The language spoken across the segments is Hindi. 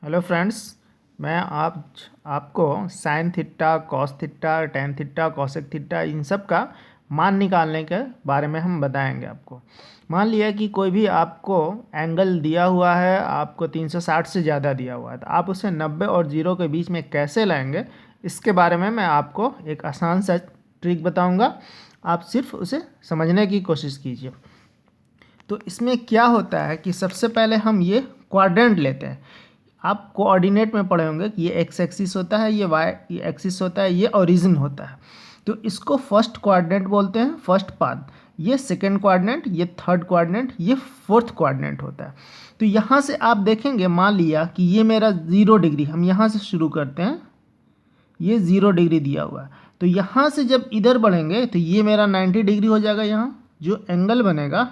हेलो फ्रेंड्स, मैं आपको sine theta, cos theta, tan theta, cosec theta इन सब का मान निकालने के बारे में हम बताएंगे आपको। मान लिया कि कोई भी आपको एंगल दिया हुआ है, आपको 360 से ज़्यादा दिया हुआ है, तो आप उसे 90 और 0 के बीच में कैसे लाएंगे, इसके बारे में मैं आपको एक आसान सा ट्रिक बताऊँगा। आप सिर्फ उसे समझने की कोशिश कीजिए। तो इसमें क्या होता है कि सबसे पहले हम ये क्वाड्रेंट लेते हैं। आप कोऑर्डिनेट में पढ़े होंगे कि ये एक्स एक्सिस होता है, ये वाई एक्सिस होता है, ये ओरिजिन होता है। तो इसको फर्स्ट क्वाड्रेंट बोलते हैं, फर्स्ट पाथ। ये सेकंड क्वाड्रेंट, ये थर्ड क्वाड्रेंट, ये फोर्थ क्वाड्रेंट होता है। तो यहाँ से आप देखेंगे, मान लिया कि ये मेरा 0 डिग्री, हम यहाँ से शुरू करते हैं, ये 0 डिग्री दिया हुआ है। तो यहाँ से जब इधर बढ़ेंगे तो ये मेरा 90 डिग्री हो जाएगा। यहाँ जो एंगल बनेगा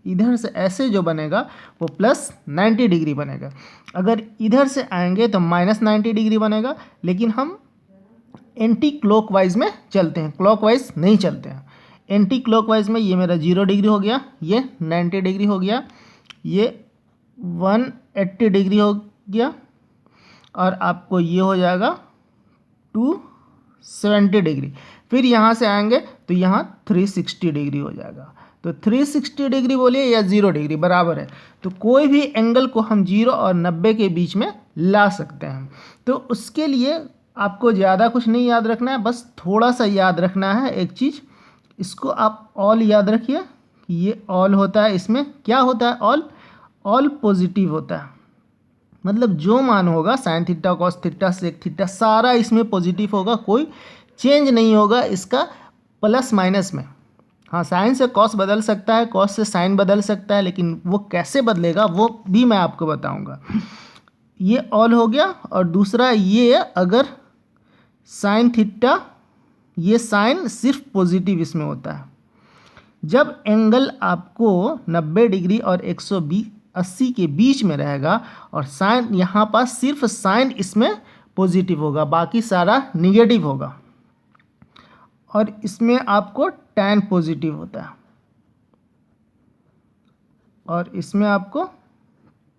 इधर से ऐसे जो बनेगा वो प्लस 90 डिग्री बनेगा। अगर इधर से आएंगे तो माइनस 90 डिग्री बनेगा, लेकिन हम एंटी क्लॉकवाइज में चलते हैं, क्लॉकवाइज नहीं चलते हैं। एंटी क्लॉकवाइज में ये मेरा 0 डिग्री हो गया, ये 90 डिग्री हो गया, ये 180 डिग्री हो गया, और आपको ये हो जाएगा 270 डिग्री। फिर यहाँ से आएंगे तो यहाँ 360 डिग्री हो जाएगा। तो 360 डिग्री बोलिए या 0 डिग्री बराबर है। तो कोई भी एंगल को हम 0 और 90 के बीच में ला सकते हैं। तो उसके लिए आपको ज़्यादा कुछ नहीं याद रखना है, बस थोड़ा सा याद रखना है एक चीज़। इसको आप ऑल याद रखिए कि ये ऑल होता है। इसमें क्या होता है? ऑल ऑल पॉजिटिव होता है। मतलब जो मान होगा sine theta, cos theta, sec theta, सारा इसमें पॉजिटिव होगा, कोई चेंज नहीं होगा इसका प्लस माइनस में। हाँ, साइन से कॉस बदल सकता है, कॉस से साइन बदल सकता है, लेकिन वो कैसे बदलेगा वो भी मैं आपको बताऊंगा। ये ऑल हो गया। और दूसरा ये, अगर साइन थीटा, ये साइन सिर्फ पॉजिटिव इसमें होता है। जब एंगल आपको 90 डिग्री और 180 के बीच में रहेगा और साइन यहाँ पास सिर्फ साइन इसमें पॉजिटिव होगा, बाकी सारा निगेटिव होगा। और इसमें आपको टैन पॉजिटिव होता है और इसमें आपको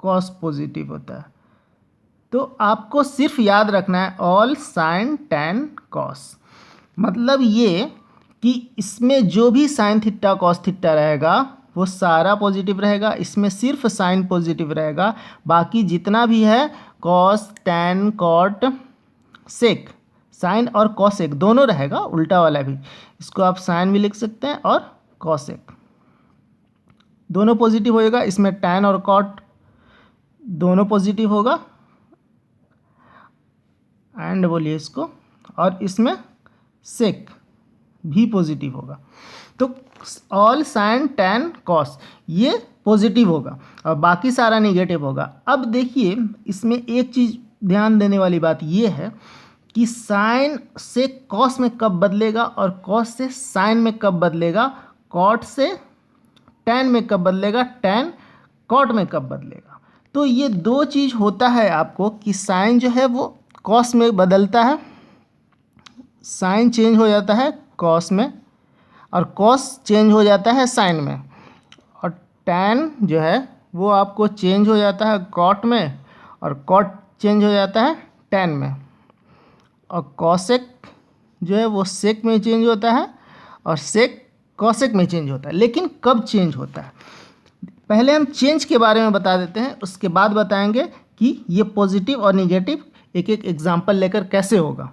कॉस पॉजिटिव होता है। तो आपको सिर्फ याद रखना है ऑल साइन टैन कॉस। मतलब ये कि इसमें जो भी साइन थीटा कॉस थीटा रहेगा वो सारा पॉजिटिव रहेगा, इसमें सिर्फ साइन पॉजिटिव रहेगा, बाकी जितना भी है कॉस, टैन, कॉट, सेक, साइन और कॉसेक दोनों रहेगा, उल्टा वाला भी। इसको आप साइन भी लिख सकते हैं और कॉसेक दोनों पॉजिटिव होएगा। इसमें टैन और कॉट दोनों पॉजिटिव होगा, एंड बोलिए इसको, और इसमें सेक भी पॉजिटिव होगा। तो ऑल साइन टैन कॉस ये पॉजिटिव होगा और बाकी सारा निगेटिव होगा। अब देखिए, इसमें एक चीज़ ध्यान देने वाली बात ये है कि साइन से कॉस में कब बदलेगा और कॉस से साइन में कब बदलेगा, कॉट से टैन में कब बदलेगा, टैन कॉट में कब बदलेगा। तो ये दो चीज़ होता है आपको कि साइन जो है वो कॉस में बदलता है, साइन चेंज हो जाता है कॉस में, और कॉस चेंज हो जाता है साइन में, और टैन जो है वो आपको चेंज हो जाता है कॉट में, और कॉट चेंज हो जाता है टैन में, और कॉसेक जो है वो सेक में चेंज होता है, और सेक कॉसेक में चेंज होता है। लेकिन कब चेंज होता है, पहले हम चेंज के बारे में बता देते हैं, उसके बाद बताएंगे कि ये पॉजिटिव और निगेटिव एक एक एग्जाम्पल लेकर कैसे होगा।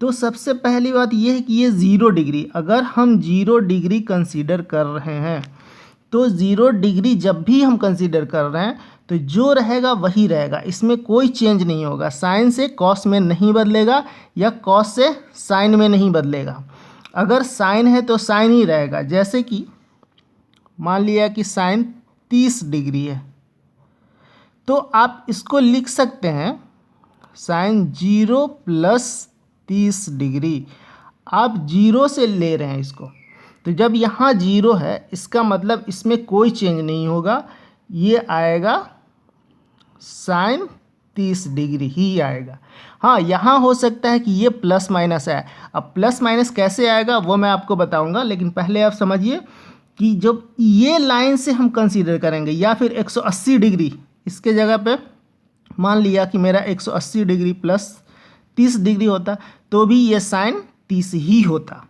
तो सबसे पहली बात ये है कि ये 0 डिग्री, अगर हम 0 डिग्री कंसीडर कर रहे हैं तो 0 डिग्री जब भी हम कंसीडर कर रहे हैं तो जो रहेगा वही रहेगा, इसमें कोई चेंज नहीं होगा। साइन से कॉस में नहीं बदलेगा या कॉस से साइन में नहीं बदलेगा। अगर साइन है तो साइन ही रहेगा। जैसे कि मान लिया कि साइन 30 डिग्री है, तो आप इसको लिख सकते हैं साइन 0 प्लस 30 डिग्री। आप 0 से ले रहे हैं इसको, तो जब यहाँ 0 है इसका मतलब इसमें कोई चेंज नहीं होगा, ये आएगा साइन 30 डिग्री ही आएगा। हाँ, यहाँ हो सकता है कि ये प्लस माइनस है। अब प्लस माइनस कैसे आएगा वो मैं आपको बताऊंगा, लेकिन पहले आप समझिए कि जब ये लाइन से हम कंसीडर करेंगे या फिर 180 डिग्री, इसके जगह पे मान लिया कि मेरा 180 डिग्री प्लस 30 डिग्री होता तो भी ये साइन 30 ही होता।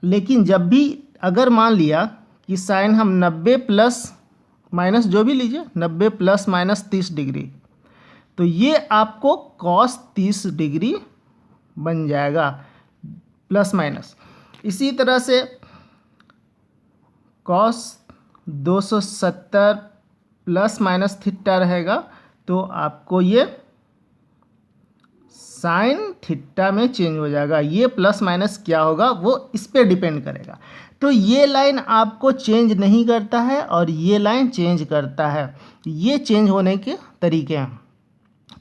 लेकिन जब भी अगर मान लिया कि साइन हम 90 प्लस माइनस जो भी लीजिए 90 प्लस माइनस 30 डिग्री, तो ये आपको कॉस 30 डिग्री बन जाएगा प्लस माइनस। इसी तरह से कॉस 270 प्लस माइनस थीटा रहेगा तो आपको ये साइन थीटा में चेंज हो जाएगा। ये प्लस माइनस क्या होगा वो इस पे डिपेंड करेगा। तो ये लाइन आपको चेंज नहीं करता है और ये लाइन चेंज करता है। ये चेंज होने के तरीके हैं।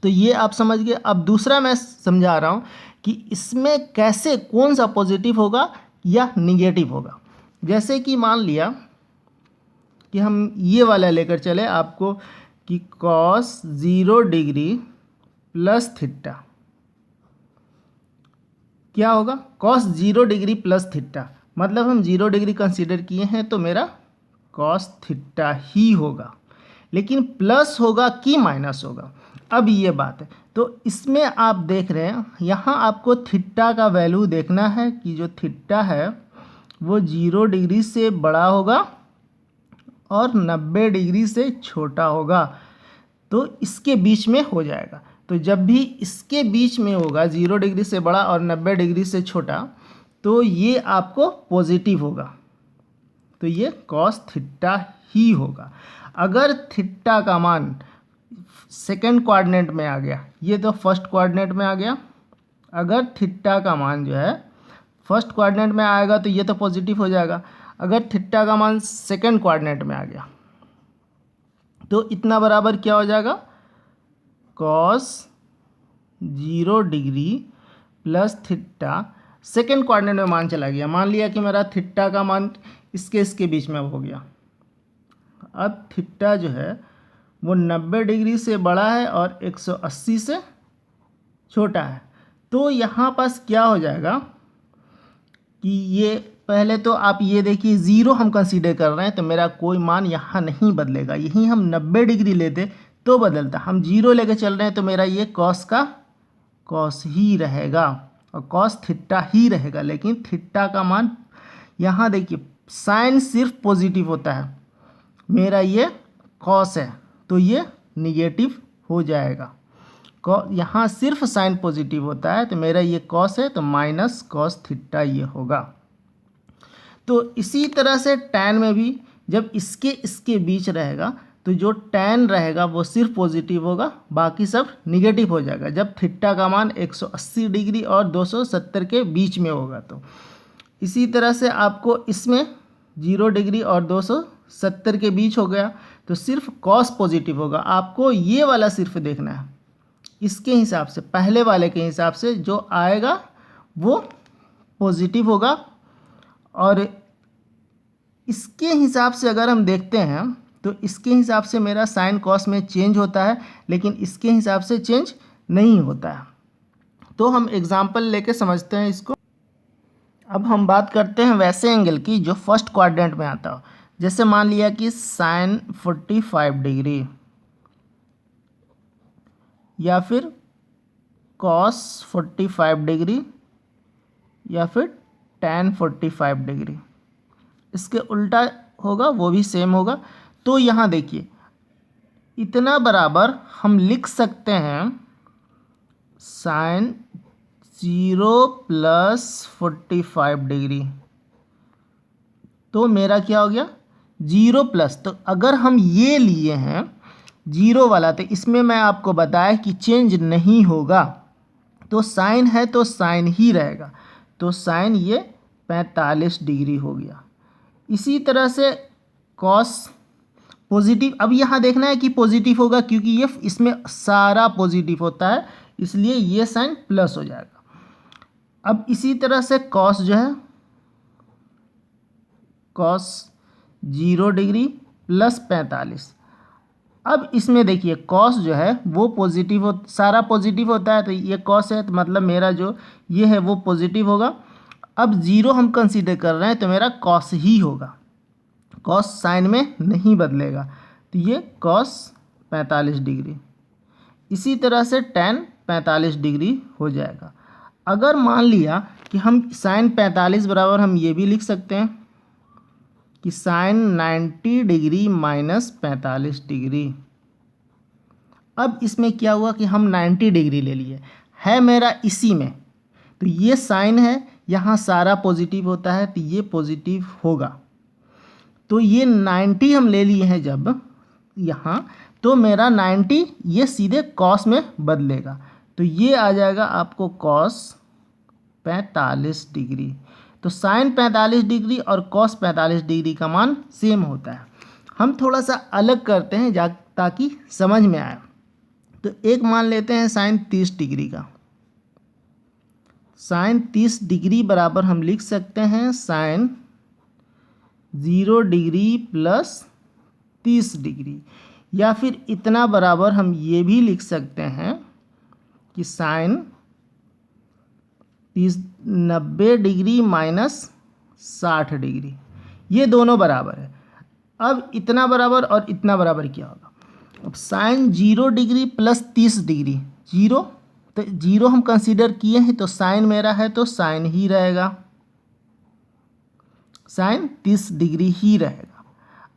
तो ये आप समझ गए। अब दूसरा मैं समझा रहा हूँ कि इसमें कैसे कौन सा पॉजिटिव होगा या निगेटिव होगा। जैसे कि मान लिया कि हम ये वाला लेकर चले आपको कि कॉस 0 डिग्री प्लस थीटा क्या होगा, कॉस 0 डिग्री प्लस थीटा, मतलब हम 0 डिग्री कंसीडर किए हैं तो मेरा कॉस थीटा ही होगा। लेकिन प्लस होगा कि माइनस होगा, अब ये बात है। तो इसमें आप देख रहे हैं यहाँ आपको थीटा का वैल्यू देखना है कि जो थीटा है वो 0 डिग्री से बड़ा होगा और 90 डिग्री से छोटा होगा, तो इसके बीच में हो जाएगा। तो जब भी इसके बीच में होगा 0 डिग्री से बड़ा और 90 डिग्री से छोटा, तो ये आपको पॉजिटिव होगा, तो ये कॉस थीटा ही होगा। अगर थीटा का मान सेकंड क्वाड्रेंट में आ गया, ये तो फर्स्ट क्वाड्रेंट में आ गया, अगर थीटा का मान जो है फर्स्ट क्वाड्रेंट में आएगा तो ये तो पॉजिटिव हो जाएगा। अगर थीटा का मान सेकंड क्वाड्रेंट में आ गया तो इतना बराबर क्या हो जाएगा, cos 0 degree plus theta, second quadrant में मान चला गया। मान लिया कि मेरा थीटा का मान इसके बीच में हो गया। अब थीटा जो है वो 90 डिग्री से बड़ा है और 180 से छोटा है, तो यहाँ पास क्या हो जाएगा कि ये पहले तो आप ये देखिए 0 हम कंसीडर कर रहे हैं तो मेरा कोई मान यहाँ नहीं बदलेगा। यहीं हम 90 डिग्री लेते तो बदलता, हम 0 लेके चल रहे हैं तो मेरा ये कॉस का कॉस ही रहेगा और कॉस थीटा ही रहेगा। लेकिन थीटा का मान यहाँ देखिए साइन सिर्फ पॉजिटिव होता है, मेरा ये कॉस है तो ये निगेटिव हो जाएगा। यहाँ सिर्फ साइन पॉजिटिव होता है तो मेरा ये कॉस है तो माइनस कॉस थीटा ये होगा। तो इसी तरह से टैन में भी जब इसके बीच रहेगा तो जो टैन रहेगा वो सिर्फ पॉजिटिव होगा, बाकी सब निगेटिव हो जाएगा। जब थीटा का मान 180 डिग्री और 270 के बीच में होगा तो इसी तरह से आपको इसमें 0 डिग्री और 270 के बीच हो गया तो सिर्फ कॉस पॉजिटिव होगा। आपको ये वाला सिर्फ देखना है, इसके हिसाब से पहले वाले के हिसाब से जो आएगा वो पॉजिटिव होगा। और इसके हिसाब से अगर हम देखते हैं तो इसके हिसाब से मेरा साइन कॉस में चेंज होता है, लेकिन इसके हिसाब से चेंज नहीं होता है। तो हम एग्जाम्पल लेके समझते हैं इसको। अब हम बात करते हैं वैसे एंगल की जो फर्स्ट क्वाड्रेंट में आता हो। जैसे मान लिया कि साइन 45 डिग्री या फिर कॉस 45 डिग्री या फिर टैन 45 डिग्री, इसके उल्टा होगा वो भी सेम होगा। तो यहाँ देखिए इतना बराबर हम लिख सकते हैं साइन 0 प्लस 45 डिग्री, तो मेरा क्या हो गया 0 प्लस। तो अगर हम ये लिए हैं 0 वाला तो इसमें मैं आपको बताया कि चेंज नहीं होगा, तो साइन है तो साइन ही रहेगा, तो साइन ये 45 डिग्री हो गया। इसी तरह से कॉस पॉजिटिव, अब यहाँ देखना है कि पॉजिटिव होगा क्योंकि ये इसमें सारा पॉजिटिव होता है, इसलिए ये साइन प्लस हो जाएगा। अब इसी तरह से कॉस जो है कॉस 0 डिग्री प्लस 45, अब इसमें देखिए कॉस जो है वो पॉजिटिव सारा पॉजिटिव होता है, तो ये कॉस है तो मतलब मेरा जो ये है वो पॉजिटिव होगा। अब 0 हम कंसीडर कर रहे हैं तो मेरा कॉस ही होगा, कॉस साइन में नहीं बदलेगा, तो ये कॉस 45 डिग्री। इसी तरह से tan 45 डिग्री हो जाएगा। अगर मान लिया कि हम sin 45 बराबर हम ये भी लिख सकते हैं कि sin 90 डिग्री माइनस 45 डिग्री। अब इसमें क्या हुआ कि हम 90 डिग्री ले लिए, है मेरा इसी में, तो ये साइन है, यहाँ सारा पॉजिटिव होता है तो ये पॉजिटिव होगा। तो ये 90 हम ले लिए हैं जब यहाँ, तो मेरा 90 ये सीधे कॉस में बदलेगा, तो ये आ जाएगा आपको कॉस 45 डिग्री। तो साइन 45 डिग्री और कॉस 45 डिग्री का मान सेम होता है। हम थोड़ा सा अलग करते हैं ताकि समझ में आए। तो एक मान लेते हैं साइन 30 डिग्री का। साइन 30 डिग्री बराबर हम लिख सकते हैं साइन 0 डिग्री प्लस 30 डिग्री, या फिर इतना बराबर हम ये भी लिख सकते हैं कि साइन 90 डिग्री माइनस 60 डिग्री, ये दोनों बराबर है। अब इतना बराबर और इतना बराबर क्या होगा? अब sine 0 degree plus 30 degree, zero, तो जीरो हम कंसीडर किए हैं तो साइन मेरा है तो साइन ही रहेगा, साइन 30 डिग्री ही रहेगा।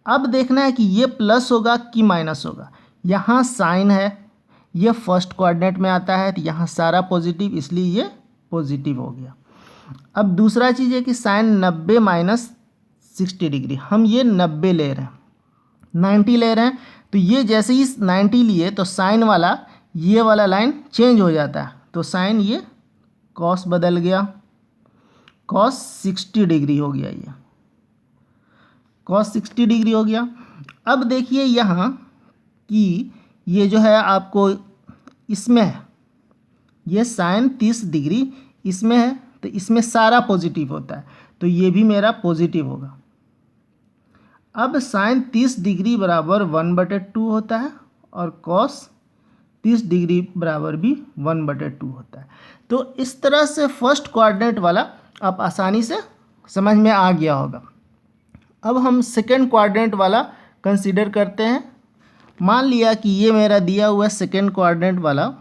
अब देखना है कि ये प्लस होगा कि माइनस होगा। यहाँ साइन है, ये फर्स्ट कोऑर्डिनेट में आता है तो यहाँ सारा पॉजिटिव, इसलिए ये पॉजिटिव हो गया। अब दूसरा चीज़ है कि साइन 90 माइनस 60 डिग्री, हम ये 90 ले रहे हैं, 90 ले रहे हैं, तो ये जैसे ही 90 लिए तो साइन वाला ये वाला लाइन चेंज हो जाता है, तो साइन ये कॉस बदल गया, कॉस 60 डिग्री हो गया, ये कॉस 60 डिग्री हो गया। अब देखिए यहाँ कि ये जो है आपको इसमें है, ये साइन 30 डिग्री इसमें है, तो इसमें सारा पॉजिटिव होता है, तो ये भी मेरा पॉजिटिव होगा। अब साइन 30 डिग्री बराबर 1/2 होता है और कॉस 30 डिग्री बराबर भी 1/2 होता है। तो इस तरह से फर्स्ट कोऑर्डिनेट वाला आप आसानी से समझ में आ गया होगा। अब हम सेकेंड कोऑर्डिनेट वाला कंसीडर करते हैं। मान लिया कि ये मेरा दिया हुआ सेकेंड कोऑर्डिनेट वाला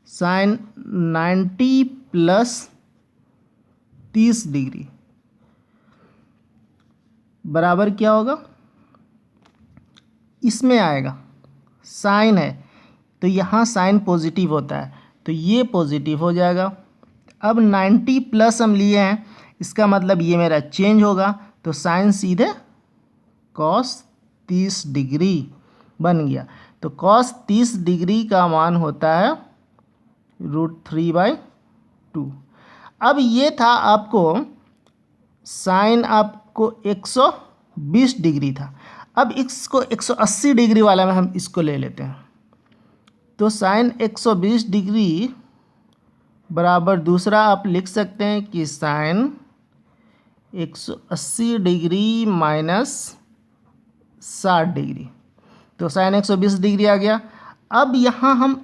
साइन 90 प्लस 30 डिग्री बराबर क्या होगा, इसमें आएगा, साइन है तो यहाँ साइन पॉजिटिव होता है तो ये पॉजिटिव हो जाएगा। अब 90 प्लस हम लिए हैं, इसका मतलब ये मेरा चेंज होगा, तो साइन सीधे कॉस 30 डिग्री बन गया। तो कॉस 30 डिग्री का मान होता है √3/2। अब ये था आपको साइन आपको 120 डिग्री था। अब इसको 180 डिग्री वाला में हम इसको ले लेते हैं, तो साइन 120 डिग्री बराबर दूसरा आप लिख सकते हैं कि साइन 180 डिग्री माइनस 60 डिग्री, तो साइन 120 डिग्री आ गया। अब यहाँ हम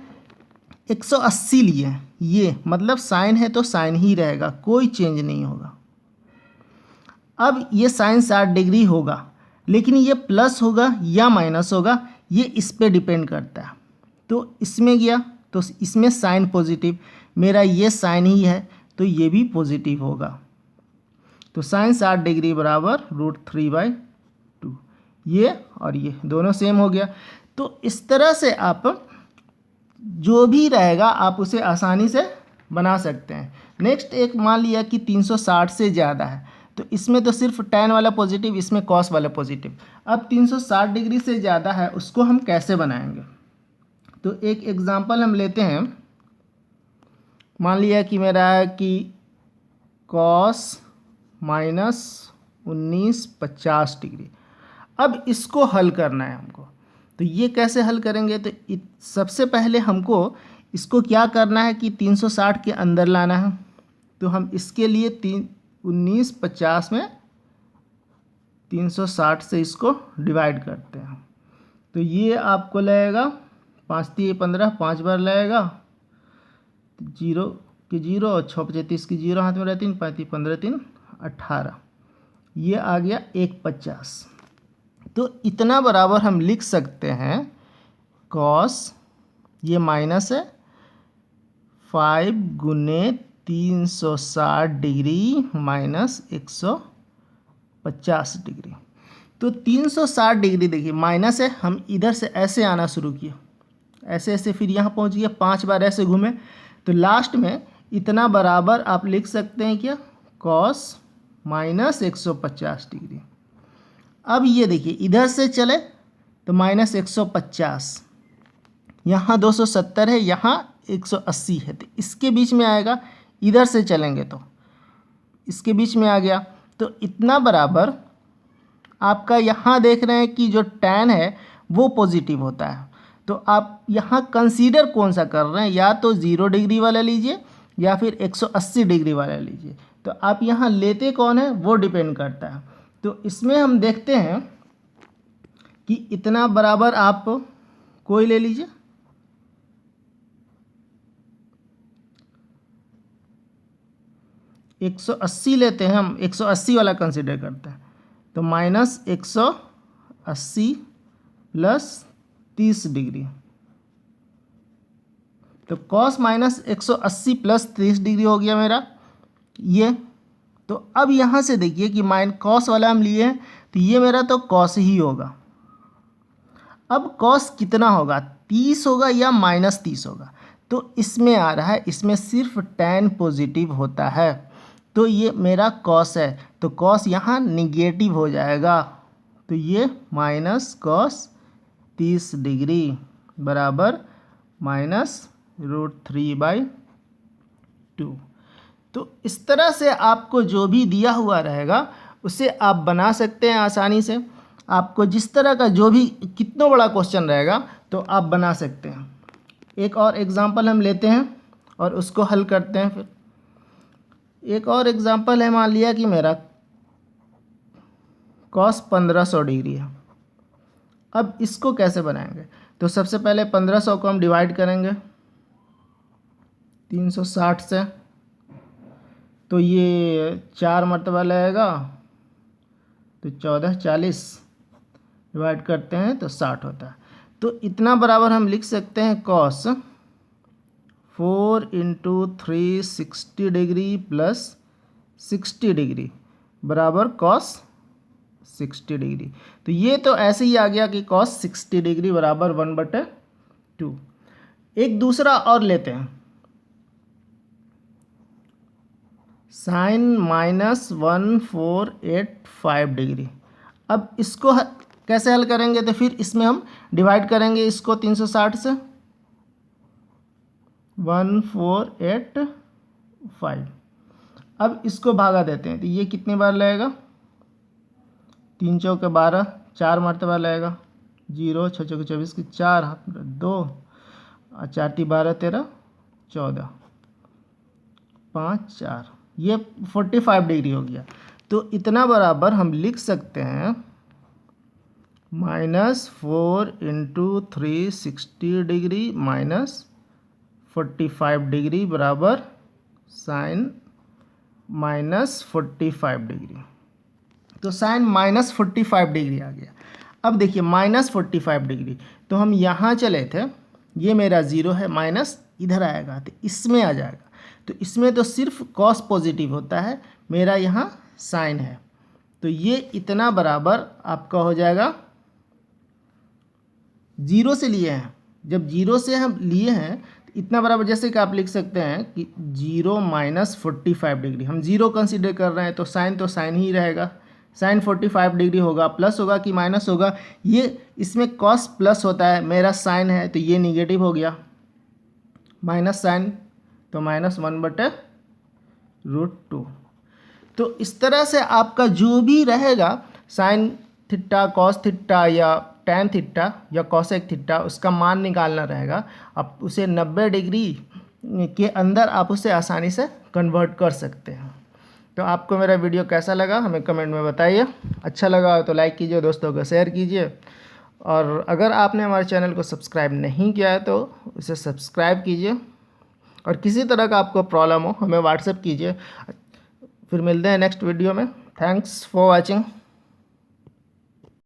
180 लिए हैं, ये मतलब साइन है तो साइन ही रहेगा, कोई चेंज नहीं होगा। अब ये साइन 60 डिग्री होगा, लेकिन ये प्लस होगा या माइनस होगा ये इस पे डिपेंड करता है। तो इसमें गया तो इसमें साइन पॉजिटिव, मेरा ये साइन ही है तो ये भी पॉजिटिव होगा। तो साइन 60 डिग्री बराबर √3/2, ये और ये दोनों सेम हो गया। तो इस तरह से आप जो भी रहेगा आप उसे आसानी से बना सकते हैं। नेक्स्ट एक मान लिया कि 360 से ज़्यादा है, तो इसमें तो सिर्फ tan वाला पॉजिटिव, इसमें cos वाला पॉजिटिव। अब 360 डिग्री से ज़्यादा है, उसको हम कैसे बनाएंगे? तो एक एग्जांपल हम लेते हैं। मान लिया कि मेरा है कि cos -19 50 डिग्री। अब इसको हल करना है हमको, तो ये कैसे हल करेंगे? तो सबसे पहले हमको इसको क्या करना है कि 360 के अंदर लाना है। तो हम इसके लिए 19 50 में 360 से इसको डिवाइड करते हैं, तो ये आपको लगेगा 5 3 15, 5 बार लगेगा, 0 के 0 और 6 35 की 0 हाथ में रहती, 5 3 15 3 18, ये आ गया 150। तो इतना बराबर हम लिख सकते हैं cos ये माइनस है 5 गुने 360 डिग्री माइनस 150 डिग्री। तो 360 डिग्री देखिए माइनस है, हम इधर से ऐसे आना शुरू किया, ऐसे ऐसे, फिर यहाँ पहुँच गया, 5 बार ऐसे घूमे, तो लास्ट में इतना बराबर आप लिख सकते हैं क्या, कॉस माइनस 150 डिग्री। अब ये देखिए इधर से चले तो माइनस 150, यहाँ 270 है, यहाँ 180 है, तो इसके बीच में आएगा। इधर से चलेंगे तो इसके बीच में आ गया, तो इतना बराबर आपका यहाँ देख रहे हैं कि जो tan है वो पॉजिटिव होता है। तो आप यहाँ कंसीडर कौन सा कर रहे हैं, या तो 0 डिग्री वाला लीजिए या फिर 180 डिग्री वाला लीजिए। तो आप यहाँ लेते कौन है वो डिपेंड करता है। तो इसमें हम देखते हैं कि इतना बराबर आप कोई ले लीजिए, $180 लेते हैं हम, 180 वाला कंसिडर करते हैं। तो माइनस 180 प्लस 30 डिग्री, तो कॉस माइनस 180 प्लस 30 डिग्री हो गया मेरा ये। तो अब यहाँ से देखिए कि कॉस वाला हम लिए हैं, तो ये मेरा तो कॉस ही होगा। अब कॉस कितना होगा, 30 होगा या माइनस 30 होगा। तो इसमें आ रहा है, इसमें सिर्फ tan पॉजिटिव होता है, तो ये मेरा कॉस है, तो कॉस यहाँ निगेटिव हो जाएगा। तो ये माइनस कॉस 30 डिग्री बराबर माइनस √3/2। तो इस तरह से आपको जो भी दिया हुआ रहेगा उसे आप बना सकते हैं आसानी से। आपको जिस तरह का जो भी कितना बड़ा क्वेश्चन रहेगा तो आप बना सकते हैं। एक और एग्जांपल हम लेते हैं और उसको हल करते हैं। फिर एक और एग्जांपल है, मान लिया कि मेरा कॉस 1500 डिग्री है। अब इसको कैसे बनाएंगे, तो सबसे पहले 1500 को हम डिवाइड करेंगे 360 से, तो ये 4 मरतबा लगेगा, तो 14, 40 डिवाइड करते हैं तो 60 होता है। तो इतना बराबर हम लिख सकते हैं कॉस 4 × 360 डिग्री प्लस 60 डिग्री बराबर कॉस 60 डिग्री। तो ये तो ऐसे ही आ गया कि कॉस 60 डिग्री बराबर 1/2। एक दूसरा और लेते हैं, साइन माइनस 1485 डिग्री। अब इसको कैसे हल करेंगे, तो फिर इसमें हम डिवाइड करेंगे इसको 360 से, 1485। अब इसको भागा देते हैं, तो ये कितनी बार लगेगा, 3 चौके 12, 4 मरतबा लगेगा, 0, 6 चौके 24 की 4, 2, 4 × 12 13, 14, 5, 4, ये 45 डिग्री हो गया। तो इतना बराबर हम लिख सकते हैं -4 × 360 डिग्री माइनस 45 डिग्री बराबर साइन -45 डिग्री। तो साइन -45 डिग्री आ गया। अब देखिए -45 डिग्री, तो हम यहाँ चले थे, ये मेरा 0 है, माइनस इधर आएगा तो इसमें आ जाएगा। तो इसमें तो सिर्फ कॉस पॉजिटिव होता है, मेरा यहाँ साइन है, तो ये इतना बराबर आपका हो जाएगा, 0 से लिए हैं, जब 0 से हम लिए हैं तो इतना बराबर, जैसे कि आप लिख सकते हैं कि 0 - 45 डिग्री, हम 0 कंसीडर कर रहे हैं तो साइन ही रहेगा, साइन 45 डिग्री होगा, प्लस होगा कि माइनस होगा, ये इसमें कॉस प्लस होता है, मेरा साइन है तो ये निगेटिव हो गया, माइनस साइन तो -1/√2। तो इस तरह से आपका जो भी रहेगा साइन थीटा, कॉस थीटा या टैन थीटा या कॉसेक थीटा, उसका मान निकालना रहेगा। आप उसे 90 डिग्री के अंदर आप उसे आसानी से कन्वर्ट कर सकते हैं। तो आपको मेरा वीडियो कैसा लगा हमें कमेंट में बताइए। अच्छा लगा तो लाइक कीजिए, दोस्तों को शेयर कीजिए, और अगर आपने हमारे चैनल को सब्सक्राइब नहीं किया है तो उसे सब्सक्राइब कीजिए, और किसी तरह का आपको प्रॉब्लम हो हमें व्हाट्सएप कीजिए। फिर मिलते हैं नेक्स्ट वीडियो में। Thanks for watching.